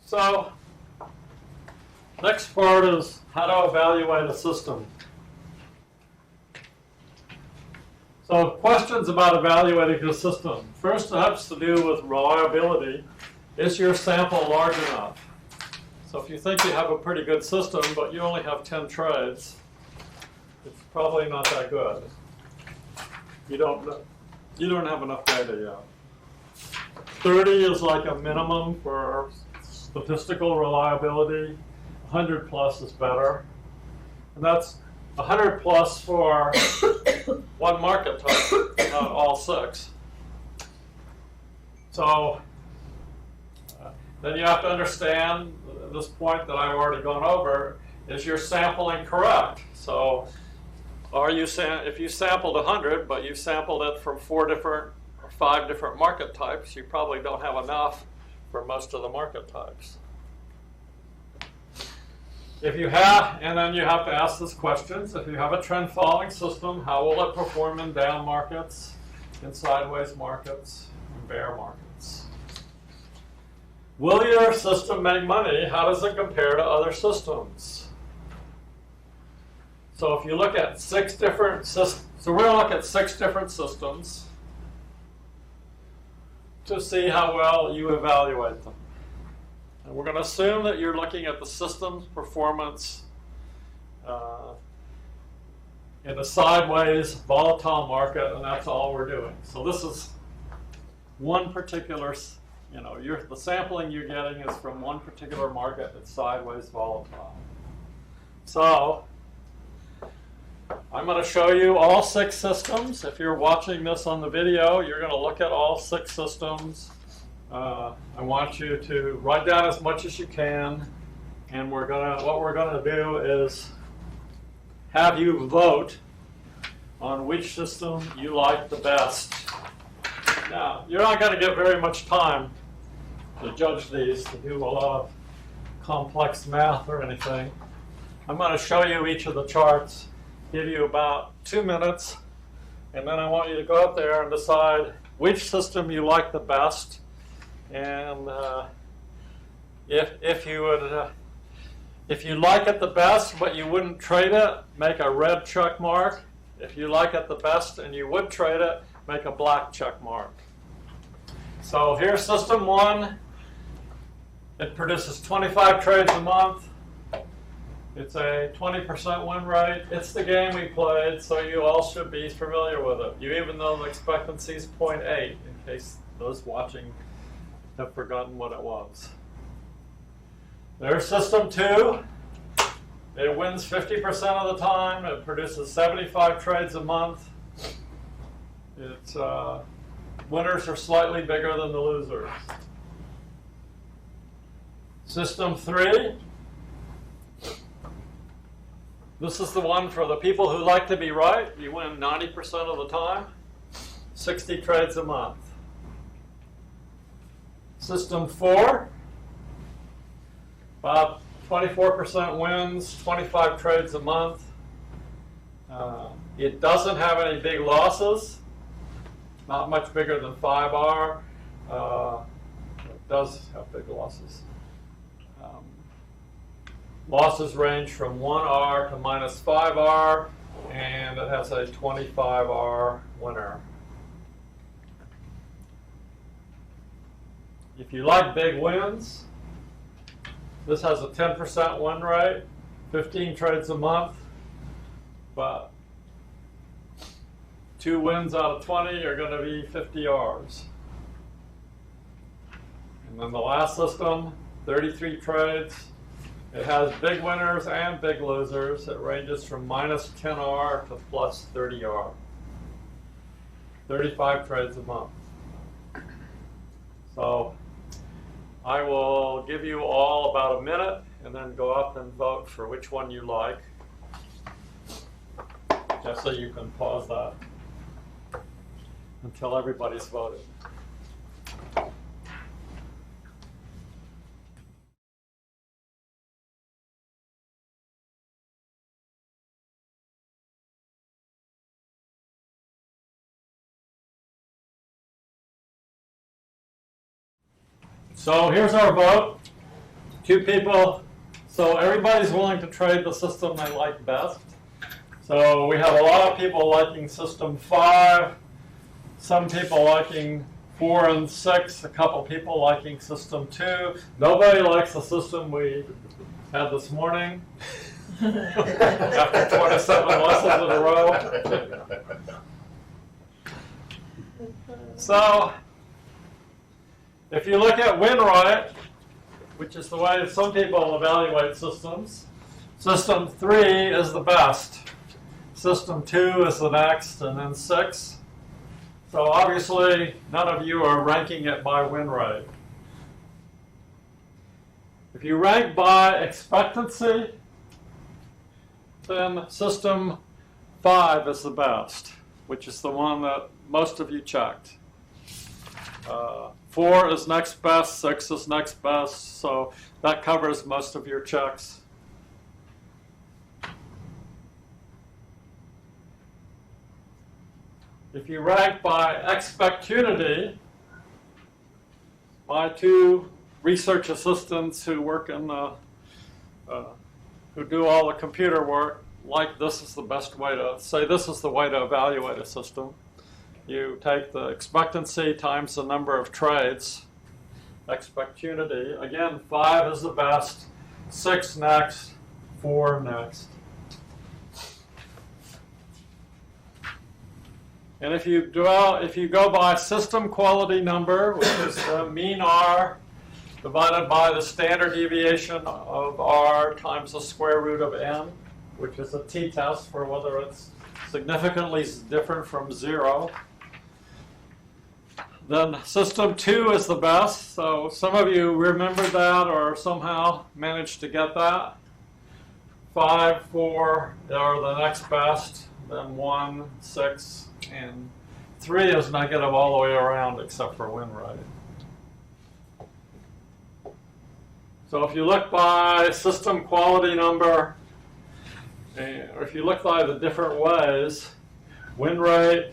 So, next part is how to evaluate a system. So, questions about evaluating a system. First, it has to do with reliability. Is your sample large enough? So, if you think you have a pretty good system, but you only have 10 trades, it's probably not that good. You don't have enough data yet. 30 is like a minimum for statistical reliability. 100 plus is better. And that's 100 plus for one market type, not all 6. So then you have to understand this point that I've already gone over, is your sampling correct? So if you sampled 100, but you sampled it from 4 different or 5 different market types, you probably don't have enough for most of the market types. If you have, and then you have to ask this questions, if you have a trend following system, how will it perform in down markets, in sideways markets, and bear markets? Will your system make money? How does it compare to other systems? So if you look at 6 different systems, so we're going to look at 6 different systems to see how well you evaluate them. And we're going to assume that you're looking at the system's performance in a sideways, volatile market, and that's all we're doing. So this is one particular, the sampling you're getting is from one particular market that's sideways, volatile. So I'm going to show you all 6 systems. If you're watching this on the video, you're going to look at all 6 systems. I want you to write down as much as you can, and what we're going to do is have you vote on which system you like the best. Now, you're not going to get very much time to judge these, to do a lot of complex math or anything. I'm going to show you each of the charts, give you about 2 minutes, and then I want you to go out there and decide which system you like the best. And if you like it the best but you wouldn't trade it, make a red check mark. If you like it the best and you would trade it, make a black check mark. So here's system 1. It produces 25 trades a month. It's a 20% win rate. It's the game we played, so you all should be familiar with it. You even know the expectancy is 0.8, in case those watching have forgotten what it was. There's system 2. It wins 50% of the time. It produces 75 trades a month. Its winners are slightly bigger than the losers. System 3. This is the one for the people who like to be right. You win 90% of the time. 60 trades a month. System 4, about 24% wins, 25 trades a month. It doesn't have any big losses, not much bigger than 5R. It does have big losses. Losses range from 1R to minus 5R, and it has a 25R winner. If you like big wins, this has a 10% win rate, 15 trades a month, but 2 wins out of 20 are going to be 50 Rs. And then the last system, 33 trades. It has big winners and big losers. It ranges from minus 10R to plus 30R. 35 trades a month. So I will give you all about a minute and then go up and vote for which one you like, just so you can pause that until everybody's voted. So here's our vote. two people. So everybody's willing to trade the system they like best. So we have a lot of people liking system 5, some people liking 4 and 6, a couple people liking system 2. Nobody likes the system we had this morning after 27 lessons in a row. So if you look at win rate, which is the way some people evaluate systems, system 3 is the best. System 2 is the next, and then 6. So obviously, none of you are ranking it by win rate. If you rank by expectancy, then system 5 is the best, which is the one that most of you checked. 4 is next best, 6 is next best, so that covers most of your checks. If you rank by expectunity, my two research assistants who work in who do all the computer work, like this is the best way to say this is the way to evaluate a system. You take the expectancy times the number of trades, expectunity. Again, 5 is the best, 6 next, 4 next. And if you go by system quality number, which is the mean R divided by the standard deviation of R times the square root of n, which is a t-test for whether it's significantly different from 0, then system 2 is the best. So some of you remembered that or somehow managed to get that. 5, 4 are the next best, then 1, 6, and 3 is negative all the way around except for win rate. So if you look by system quality number, or if you look by the different ways, win rate,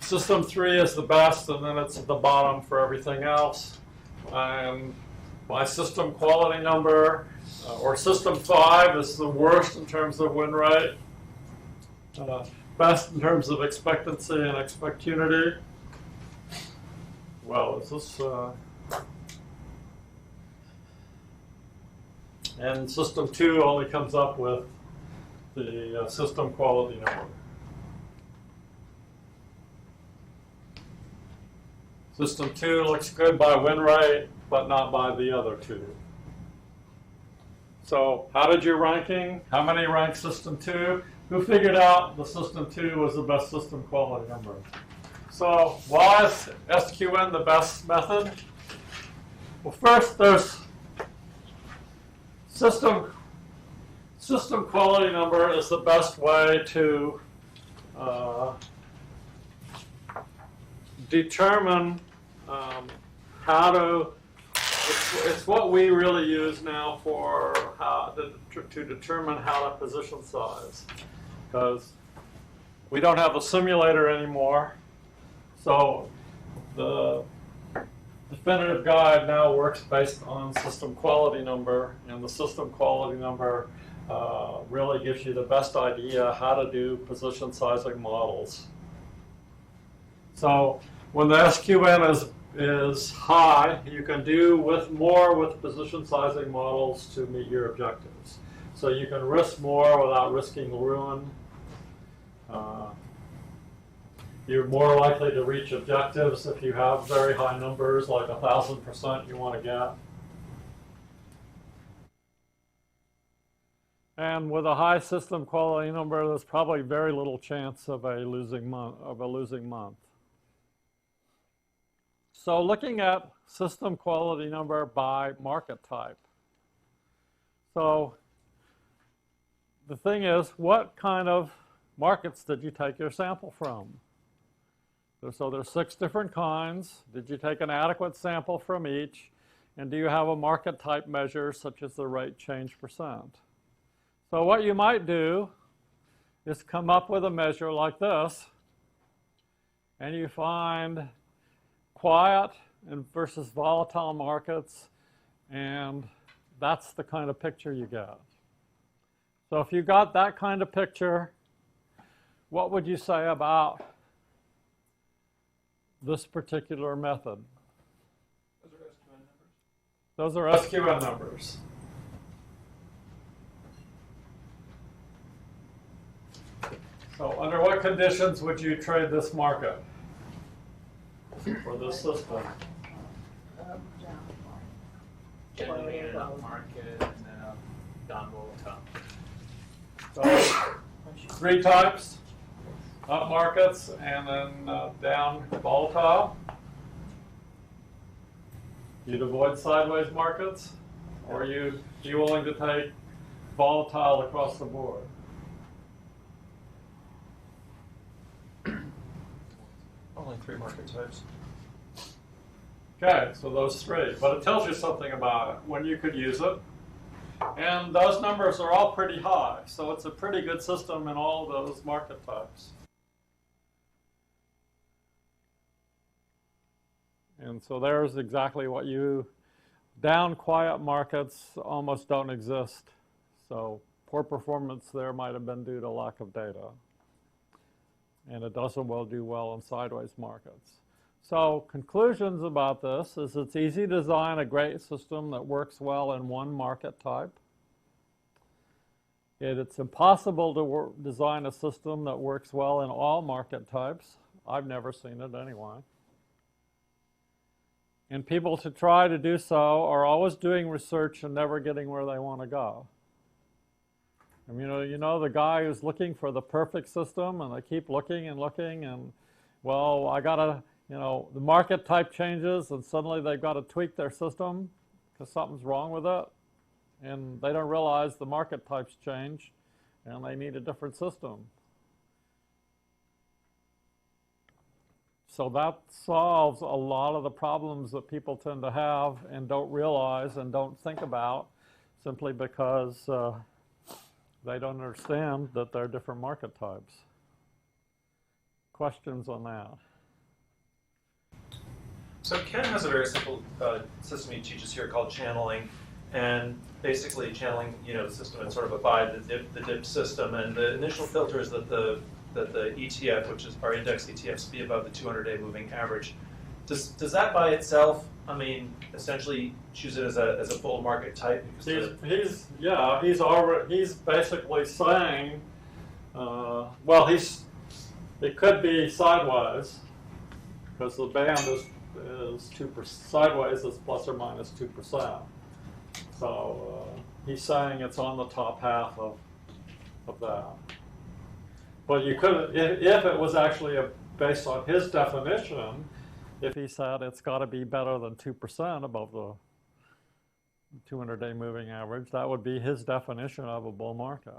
system 3 is the best, and then it's at the bottom for everything else. And by system quality number, or system 5 is the worst in terms of win rate. Best in terms of expectancy and expectunity. Well, is this... and system 2 only comes up with the system quality number. System 2 looks good by win rate, but not by the other two. So how did your ranking? How many ranked system 2? Who figured out the system 2 was the best system quality number? So why is SQN the best method? Well, first there's system quality number is the best way to determine how to. It's what we really use now for how to determine how to position size, because we don't have a simulator anymore. So the definitive guide now works based on system quality number, and the system quality number really gives you the best idea how to do position sizing models. So when the SQN is high, you can do more with position sizing models to meet your objectives. So you can risk more without risking ruin. You're more likely to reach objectives if you have very high numbers, like 1,000% you want to get. And with a high system quality number, there's probably very little chance of a losing month. So looking at system quality number by market type. So the thing is, what kind of markets did you take your sample from? So there's 6 different kinds. Did you take an adequate sample from each? And do you have a market type measure such as the rate change percent? So what you might do is come up with a measure like this, and you find quiet and versus volatile markets And that's the kind of picture you get. So if you got that kind of picture, what would you say about this particular method? Those are SQN numbers. So under what conditions would you trade this market for this system? Generally in a market and then a down volatile. So 3 types, up markets and then down volatile. You'd avoid sideways markets, or you willing to take volatile across the board? Only 3 market types. Okay, so those 3. But it tells you something about it, when you could use it. And those numbers are all pretty high, so it's a pretty good system in all those market types. And so there's exactly what down quiet markets almost don't exist. So poor performance there might have been due to lack of data. And it doesn't do well in sideways markets. So conclusions about this is it's easy to design a great system that works well in one market type. It's impossible to design a system that works well in all market types. I've never seen it anyway. And people to try to do so are always doing research and never getting where they want to go. And you know the guy who's looking for the perfect system, and they keep looking and looking, and well, I gotta, the market type changes, and suddenly they've got to tweak their system because something's wrong with it, and they don't realize the market types change, and they need a different system. So that solves a lot of the problems that people tend to have and don't realize and don't think about simply because they don't understand that there are different market types. Questions on that? So Ken has a very simple system he teaches here called channeling. And basically channeling, the system is sort of the dip system. And the initial filter is that the ETF, which is our index ETFs, be above the 200-day moving average. Does that by itself, essentially choose it as a bull market type? Because he's basically saying, it could be sideways because the band is 2%. Sideways is plus or minus 2%. So he's saying it's on the top half of that. But you could, if it was actually based on his definition, if he said it's got to be better than 2% above the 200-day moving average, that would be his definition of a bull market.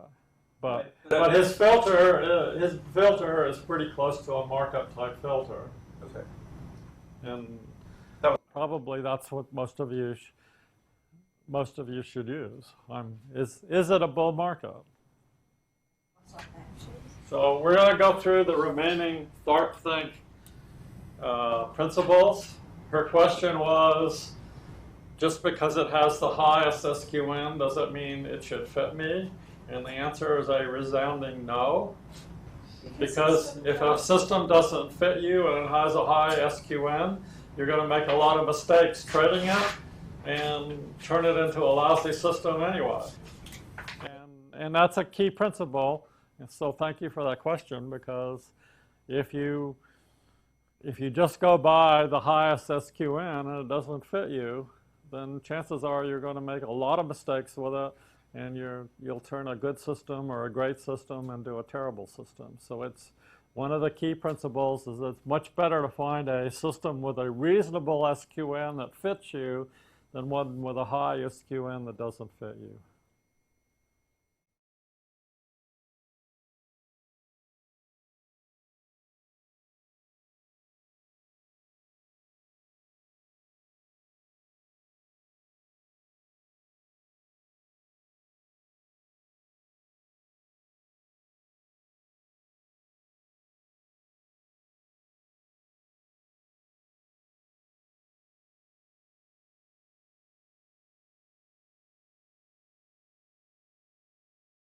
But his filter is pretty close to a markup type filter. Okay. And probably that's what most of you should use. Is it a bull market? So we're going to go through the remaining Tharp-Think principles. Her question was, just because it has the highest SQN, does it mean it should fit me? And the answer is a resounding no. Because if a system doesn't fit you and it has a high SQN, you're going to make a lot of mistakes trading it and turn it into a lousy system anyway. And that's a key principle. So thank you for that question, because if you just go by the highest SQN and it doesn't fit you, then chances are you're going to make a lot of mistakes with it, and you'll turn a good system or a great system into a terrible system. So it's one of the key principles is it's much better to find a system with a reasonable SQN that fits you than one with a high SQN that doesn't fit you.